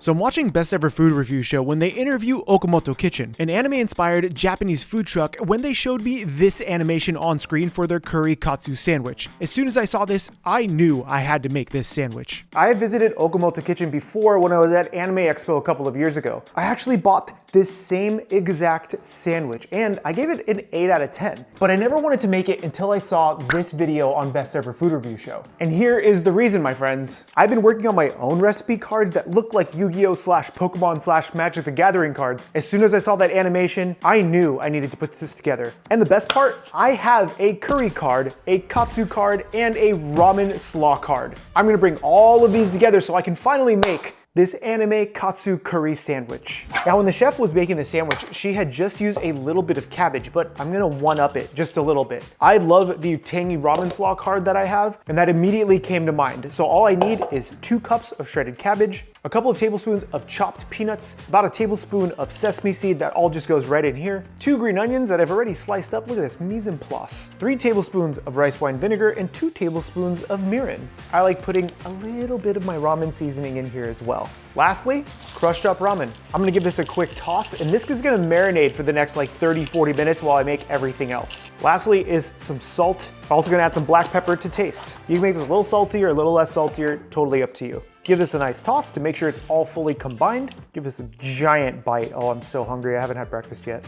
So I'm watching Best Ever Food Review Show when they interview Okomoto Kitchen, an anime-inspired Japanese food truck, when they showed me this animation on screen for their curry katsu sandwich. As soon as I saw this, I knew I had to make this sandwich. I had visited Okomoto Kitchen before when I was at Anime Expo a couple of years ago. I actually bought this same exact sandwich and I gave it an 8 out of 10. But I never wanted to make it until I saw this video on Best Ever Food Review Show. And here is the reason, my friends. I've been working on my own recipe cards that look like Yu-Gi-Oh! /Pokemon / Magic the Gathering cards. As soon as I saw that animation, I knew I needed to put this together. And the best part, I have a curry card, a katsu card, and a ramen slaw card. I'm gonna bring all of these together so I can finally make this anime katsu curry sandwich. Now, when the chef was making the sandwich, she had just used a little bit of cabbage, but I'm gonna one-up it just a little bit. I love the tangy ramen slaw card that I have, and that immediately came to mind. So all I need is 2 cups of shredded cabbage, a couple of tablespoons of chopped peanuts, about a tablespoon of sesame seed, that all just goes right in here, 2 green onions that I've already sliced up, look at this, mise en place, 3 tablespoons of rice wine vinegar, and 2 tablespoons of mirin. I like putting a little bit of my ramen seasoning in here as well. Lastly, crushed up ramen. I'm gonna give this a quick toss, and this is gonna marinate for the next like 30-40 minutes while I make everything else. Lastly is some salt. I'm also gonna add some black pepper to taste. You can make this a little salty or a little less saltier, totally up to you. Give this a nice toss to make sure it's all fully combined. Give this a giant bite. Oh, I'm so hungry, I haven't had breakfast yet.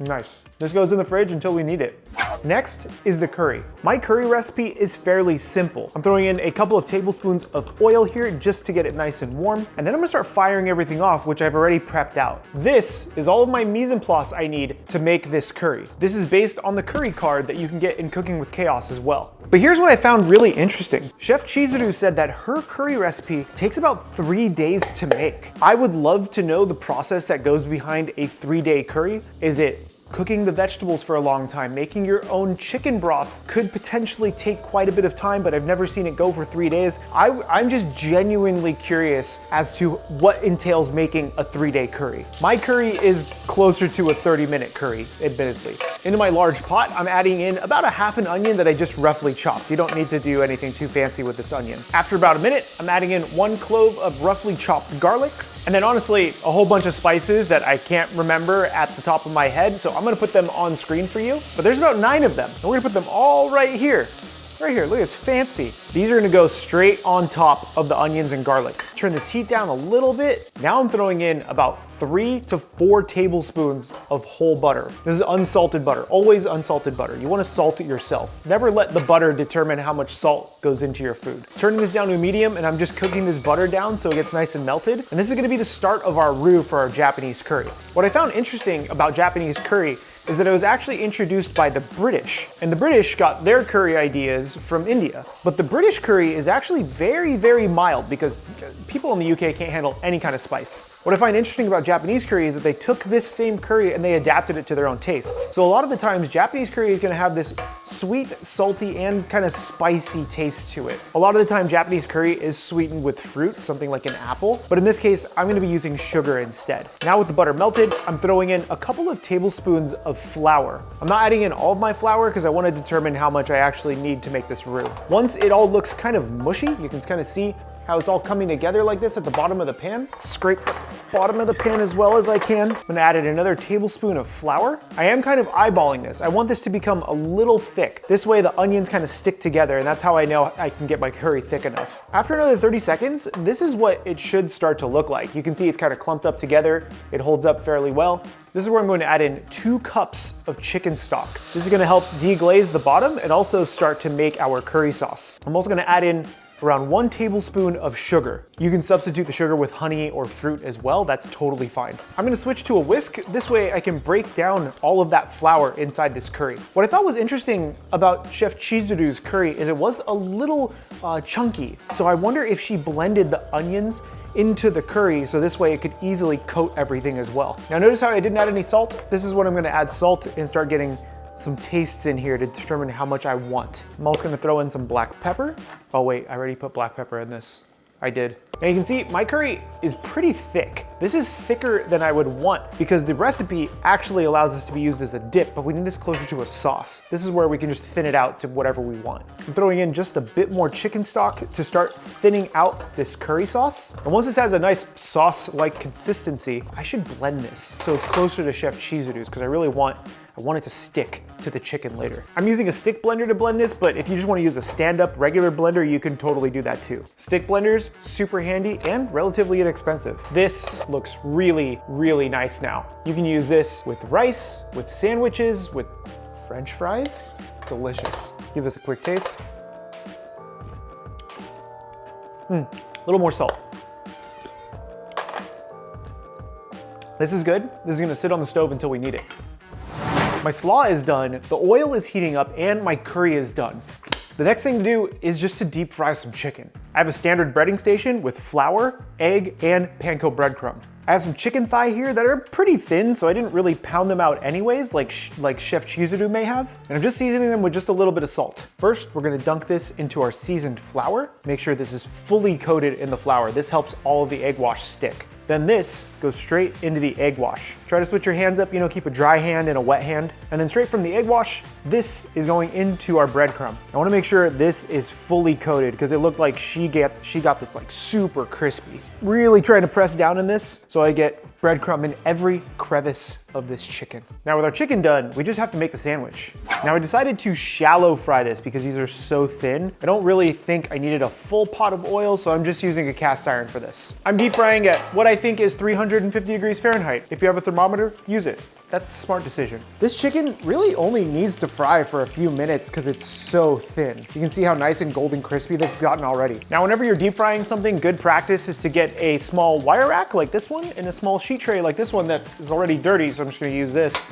Nice. This goes in the fridge until we need it. Next is the curry. My curry recipe is fairly simple. I'm throwing in a couple of tablespoons of oil here just to get it nice and warm. And then I'm gonna start firing everything off, which I've already prepped out. This is all of my mise en place I need to make this curry. This is based on the curry card that you can get in Cooking with Chaos as well. But here's what I found really interesting. Chef Chizuru said that her curry recipe takes about 3 days to make. I would love to know the process that goes behind a 3-day curry. Is it cooking the vegetables for a long time? Making your own chicken broth could potentially take quite a bit of time, but I've never seen it go for 3 days. I'm just genuinely curious as to what entails making a 3-day curry. My curry is closer to a 30-minute curry, admittedly. Into my large pot, I'm adding in about a half an onion that I just roughly chopped. You don't need to do anything too fancy with this onion. After about a minute, I'm adding in 1 clove of roughly chopped garlic, and then honestly, a whole bunch of spices that I can't remember at the top of my head, so I'm gonna put them on screen for you. But there's about 9 of them, and we're gonna put them all right here. Right here, look, it's fancy. These are gonna go straight on top of the onions and garlic. Turn this heat down a little bit. Now I'm throwing in about 3 to 4 tablespoons of whole butter. This is unsalted butter, always unsalted butter. You wanna salt it yourself. Never let the butter determine how much salt goes into your food. Turning this down to a medium, and I'm just cooking this butter down so it gets nice and melted. And this is gonna be the start of our roux for our Japanese curry. What I found interesting about Japanese curry is that it was actually introduced by the British, and the British got their curry ideas from India. But the British curry is actually very, very mild because people in the UK can't handle any kind of spice. What I find interesting about Japanese curry is that they took this same curry and they adapted it to their own tastes. So a lot of the times, Japanese curry is gonna have this sweet, salty, and kind of spicy taste to it. A lot of the time, Japanese curry is sweetened with fruit, something like an apple, but in this case, I'm gonna be using sugar instead. Now with the butter melted, I'm throwing in a couple of tablespoons of flour. I'm not adding in all of my flour because I want to determine how much I actually need to make this roux. Once it all looks kind of mushy, you can kind of see how it's all coming together like this at the bottom of the pan. Scrape the bottom of the pan as well as I can. I'm gonna add in another tablespoon of flour. I am kind of eyeballing this. I want this to become a little thick. This way the onions kind of stick together, and that's how I know I can get my curry thick enough. After another 30 seconds, this is what it should start to look like. You can see it's kind of clumped up together. It holds up fairly well. This is where I'm going to add in 2 cups of chicken stock. This is gonna help deglaze the bottom and also start to make our curry sauce. I'm also gonna add in around 1 tablespoon of sugar. You can substitute the sugar with honey or fruit as well, that's totally fine. I'm gonna switch to a whisk. This way I can break down all of that flour inside this curry. What I thought was interesting about Chef Chizuru's curry is it was a little chunky. So I wonder if she blended the onions into the curry so this way it could easily coat everything as well. Now notice how I didn't add any salt? This is when I'm gonna add salt and start getting some tastes in here to determine how much I want. I'm also gonna throw in some black pepper. Oh wait, I already put black pepper in this. I did. And you can see my curry is pretty thick. This is thicker than I would want because the recipe actually allows this to be used as a dip, but we need this closer to a sauce. This is where we can just thin it out to whatever we want. I'm throwing in just a bit more chicken stock to start thinning out this curry sauce. And once this has a nice sauce-like consistency, I should blend this so it's closer to Chef Chizuru's because I want it to stick to the chicken later. I'm using a stick blender to blend this, but if you just want to use a stand-up regular blender, you can totally do that too. Stick blenders, super handy and relatively inexpensive. This looks really, really nice now. You can use this with rice, with sandwiches, with French fries. Delicious. Give this a quick taste. A little more salt. This is good. This is gonna sit on the stove until we need it. My slaw is done, the oil is heating up, and my curry is done. The next thing to do is just to deep fry some chicken. I have a standard breading station with flour, egg, and panko breadcrumb. I have some chicken thigh here that are pretty thin, so I didn't really pound them out anyways, like Chef Chizuru may have. And I'm just seasoning them with just a little bit of salt. First, we're gonna dunk this into our seasoned flour. Make sure this is fully coated in the flour. This helps all of the egg wash stick. Then this goes straight into the egg wash. Try to switch your hands up, keep a dry hand and a wet hand. And then straight from the egg wash, this is going into our breadcrumb. I wanna make sure this is fully coated because it looked like she got this like super crispy. Really trying to press down in this so I get breadcrumb in every crevice of this chicken. Now with our chicken done, we just have to make the sandwich. Now I decided to shallow fry this because these are so thin. I don't really think I needed a full pot of oil, so I'm just using a cast iron for this. I'm deep frying at what I think is 350 degrees Fahrenheit. If you have a thermometer, use it. That's a smart decision. This chicken really only needs to fry for a few minutes because it's so thin. You can see how nice and golden crispy this has gotten already. Now, whenever you're deep frying something, good practice is to get a small wire rack like this one and a small sheet tray like this one that is already dirty, so I'm just gonna use this.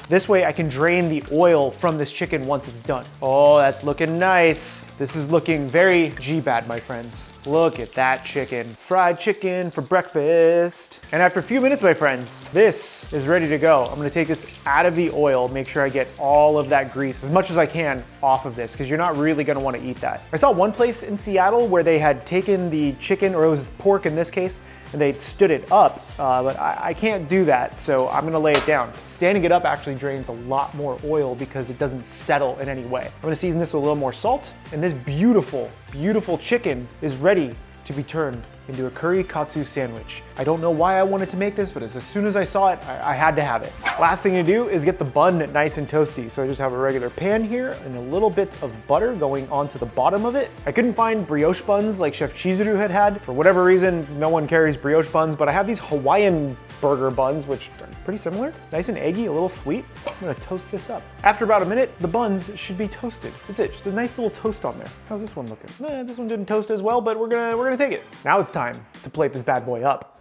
This way I can drain the oil from this chicken once it's done. Oh, that's looking nice. This is looking very G-bad, my friends. Look at that chicken. Fried chicken for breakfast. And after a few minutes, my friends, this is ready to go. I'm gonna take this out of the oil, make sure I get all of that grease, as much as I can, off of this, because you're not really gonna wanna eat that. I saw one place in Seattle where they had taken the chicken, or it was pork in this case, and they stood it up, but I can't do that, so I'm gonna lay it down. Standing it up actually drains a lot more oil because it doesn't settle in any way. I'm gonna season this with a little more salt, and this beautiful, beautiful chicken is ready to be turned into a curry katsu sandwich. I don't know why I wanted to make this, but as soon as I saw it, I had to have it. Last thing to do is get the bun nice and toasty. So I just have a regular pan here and a little bit of butter going onto the bottom of it. I couldn't find brioche buns like Chef Chizuru had. For whatever reason, no one carries brioche buns, but I have these Hawaiian burger buns, which are pretty similar. Nice and eggy, a little sweet. I'm gonna toast this up. After about a minute, the buns should be toasted. That's it, just a nice little toast on there. How's this one looking? This one didn't toast as well, but we're gonna take it. Now it's time to plate this bad boy up.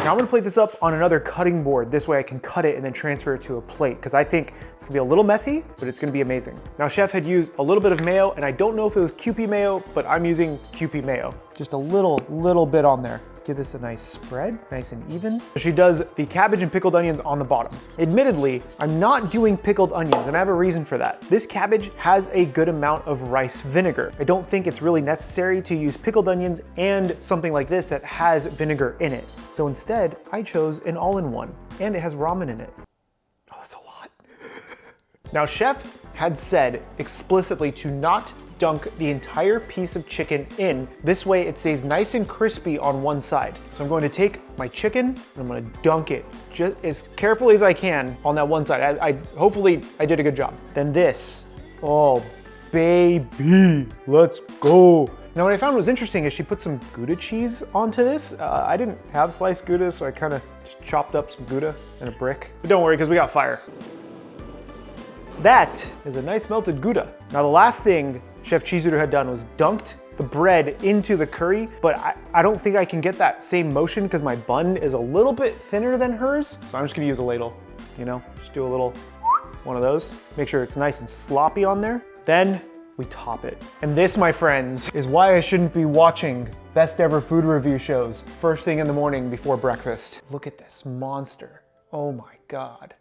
Now I'm gonna plate this up on another cutting board. This way I can cut it and then transfer it to a plate, because I think it's gonna be a little messy, but it's gonna be amazing. Now Chef had used a little bit of mayo, and I don't know if it was Kewpie mayo, but I'm using Kewpie mayo. Just a little bit on there. Give this a nice spread, nice and even. She does the cabbage and pickled onions on the bottom. Admittedly, I'm not doing pickled onions, and I have a reason for that. This cabbage has a good amount of rice vinegar. I don't think it's really necessary to use pickled onions and something like this that has vinegar in it. So instead, I chose an all-in-one, and it has ramen in it. Oh, that's a lot. Now, Chef had said explicitly to not dunk the entire piece of chicken in. This way it stays nice and crispy on one side. So I'm going to take my chicken and I'm going to dunk it just as carefully as I can on that one side. Hopefully I did a good job. Then this, oh baby, let's go. Now what I found was interesting is she put some Gouda cheese onto this. I didn't have sliced Gouda, so I kind of just chopped up some Gouda in a brick. But don't worry, because we got fire. That is a nice melted Gouda. Now the last thing Chef Chizuru had done was dunked the bread into the curry, but I don't think I can get that same motion because my bun is a little bit thinner than hers. So I'm just gonna use a ladle, just do a little one of those. Make sure it's nice and sloppy on there. Then we top it. And this, my friends, is why I shouldn't be watching best ever food review shows first thing in the morning before breakfast. Look at this monster. Oh my God.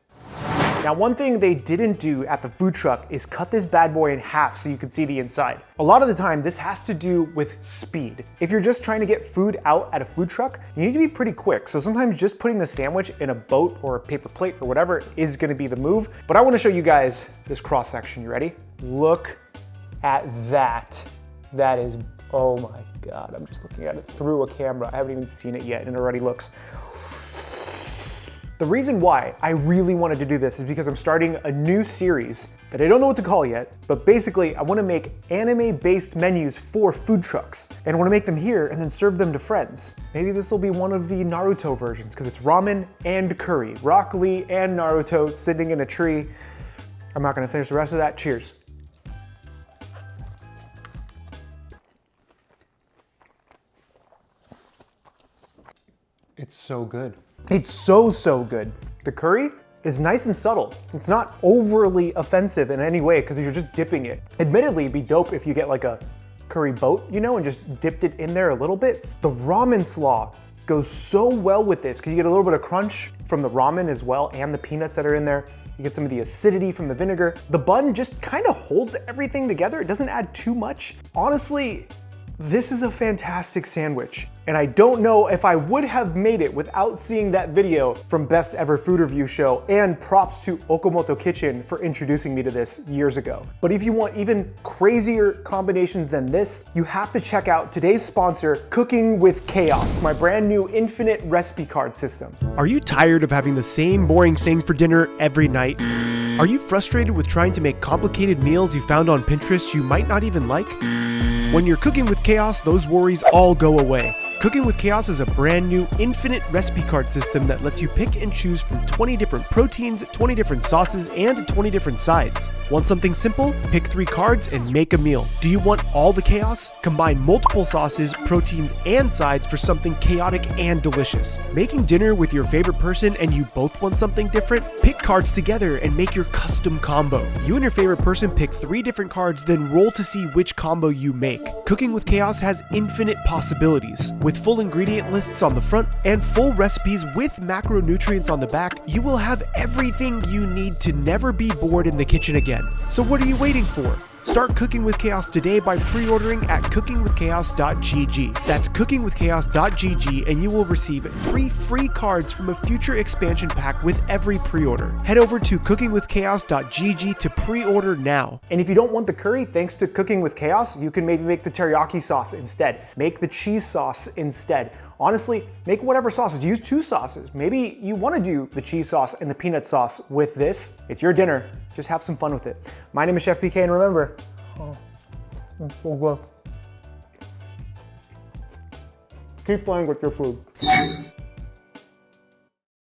Now, one thing they didn't do at the food truck is cut this bad boy in half so you can see the inside. A lot of the time, this has to do with speed. If you're just trying to get food out at a food truck, you need to be pretty quick. So sometimes just putting the sandwich in a boat or a paper plate or whatever is gonna be the move. But I wanna show you guys this cross section. You ready? Look at that. That is, oh my God, I'm just looking at it through a camera. I haven't even seen it yet and it already looks. The reason why I really wanted to do this is because I'm starting a new series that I don't know what to call yet, but basically I want to make anime-based menus for food trucks. And I want to make them here and then serve them to friends. Maybe this will be one of the Naruto versions because it's ramen and curry, Rock Lee and Naruto sitting in a tree. I'm not going to finish the rest of that. Cheers. It's so good. It's so good. The curry is nice and subtle. It's not overly offensive in any way because you're just dipping it. Admittedly, it'd be dope if you get like a curry boat, you know, and just dipped it in there a little bit. The ramen slaw goes so well with this because you get a little bit of crunch from the ramen as well and the peanuts that are in there. You get some of the acidity from the vinegar. The bun just kind of holds everything together. It doesn't add too much. Honestly, this is a fantastic sandwich, and I don't know if I would have made it without seeing that video from Best Ever Food Review Show, and props to Okomoto Kitchen for introducing me to this years ago. But if you want even crazier combinations than this, you have to check out today's sponsor, Cooking with Chaos, my brand new infinite recipe card system. Are you tired of having the same boring thing for dinner every night? Are you frustrated with trying to make complicated meals you found on Pinterest you might not even like? When you're cooking with Chaos, those worries all go away. Cooking with Chaos is a brand new infinite recipe card system that lets you pick and choose from 20 different proteins, 20 different sauces, and 20 different sides. Want something simple? Pick 3 cards and make a meal. Do you want all the chaos? Combine multiple sauces, proteins, and sides for something chaotic and delicious. Making dinner with your favorite person and you both want something different? Pick cards together and make your custom combo. You and your favorite person pick 3 different cards, then roll to see which combo you make. Cooking with Chaos has infinite possibilities. With full ingredient lists on the front and full recipes with macronutrients on the back, you will have everything you need to never be bored in the kitchen again. So what are you waiting for? Start Cooking with Chaos today by pre-ordering at cookingwithchaos.gg. That's cookingwithchaos.gg, and you will receive 3 free cards from a future expansion pack with every pre-order. Head over to cookingwithchaos.gg to pre-order now. And if you don't want the curry, thanks to Cooking with Chaos, you can maybe make the teriyaki sauce instead. Make the cheese sauce instead. Honestly, make whatever sauces. Use 2 sauces. Maybe you want to do the cheese sauce and the peanut sauce with this. It's your dinner. Just have some fun with it. My name is Chef PK, and remember, keep playing with your food.